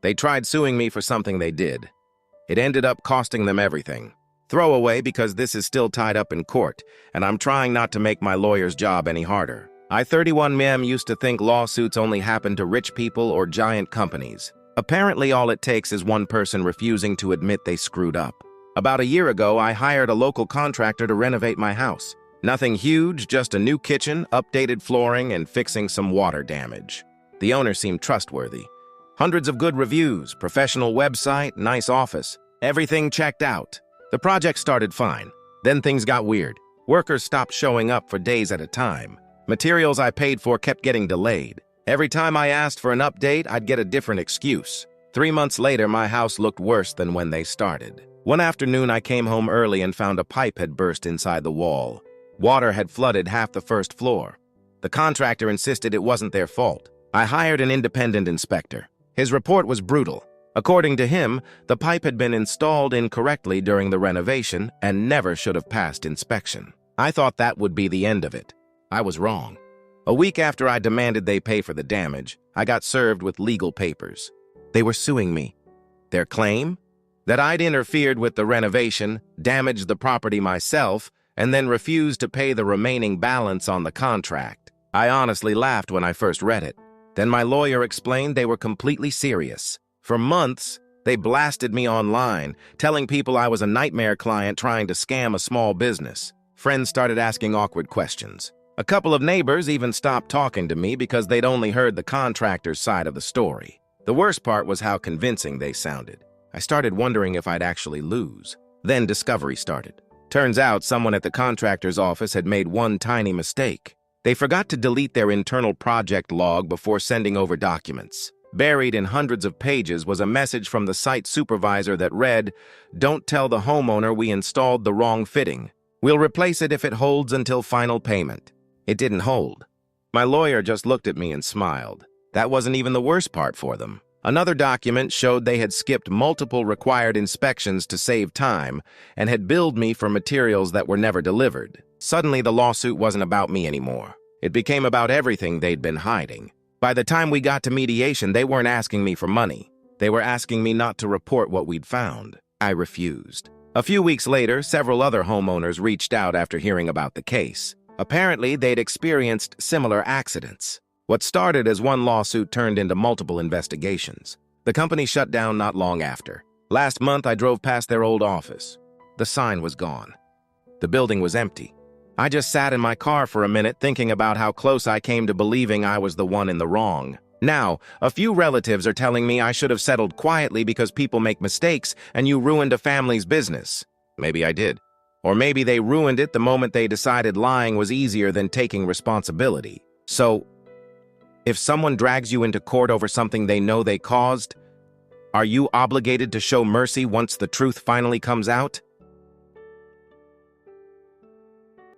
They tried suing me for something they did. It ended up costing them everything. Throwaway because this is still tied up in court, and I'm trying not to make my lawyer's job any harder. I 31 used to think lawsuits only happened to rich people or giant companies. Apparently all it takes is one person refusing to admit they screwed up. About a year ago, I hired a local contractor to renovate my house. Nothing huge, just a new kitchen, updated flooring, and fixing some water damage. The owner seemed trustworthy. Hundreds of good reviews, professional website, nice office. Everything checked out. The project started fine. Then things got weird. Workers stopped showing up for days at a time. Materials I paid for kept getting delayed. Every time I asked for an update, I'd get a different excuse. 3 months later, my house looked worse than when they started. One afternoon, I came home early and found a pipe had burst inside the wall. Water had flooded half the first floor. The contractor insisted it wasn't their fault. I hired an independent inspector. His report was brutal. According to him, the pipe had been installed incorrectly during the renovation and never should have passed inspection. I thought that would be the end of it. I was wrong. A week after I demanded they pay for the damage, I got served with legal papers. They were suing me. Their claim? That I'd interfered with the renovation, damaged the property myself, and then refused to pay the remaining balance on the contract. I honestly laughed when I first read it. Then my lawyer explained they were completely serious. For months, they blasted me online, telling people I was a nightmare client trying to scam a small business. Friends started asking awkward questions. A couple of neighbors even stopped talking to me because they'd only heard the contractor's side of the story. The worst part was how convincing they sounded. I started wondering if I'd actually lose. Then discovery started. Turns out someone at the contractor's office had made one tiny mistake. They forgot to delete their internal project log before sending over documents. Buried in hundreds of pages was a message from the site supervisor that read, "Don't tell the homeowner we installed the wrong fitting. We'll replace it if it holds until final payment." It didn't hold. My lawyer just looked at me and smiled. That wasn't even the worst part for them. Another document showed they had skipped multiple required inspections to save time and had billed me for materials that were never delivered. Suddenly, the lawsuit wasn't about me anymore. It became about everything they'd been hiding. By the time we got to mediation, they weren't asking me for money. They were asking me not to report what we'd found. I refused. A few weeks later, several other homeowners reached out after hearing about the case. Apparently, they'd experienced similar accidents. What started as one lawsuit turned into multiple investigations. The company shut down not long after. Last month, I drove past their old office. The sign was gone. The building was empty. I just sat in my car for a minute thinking about how close I came to believing I was the one in the wrong. Now, a few relatives are telling me I should have settled quietly because people make mistakes and you ruined a family's business. Maybe I did. Or maybe they ruined it the moment they decided lying was easier than taking responsibility. So, if someone drags you into court over something they know they caused, are you obligated to show mercy once the truth finally comes out?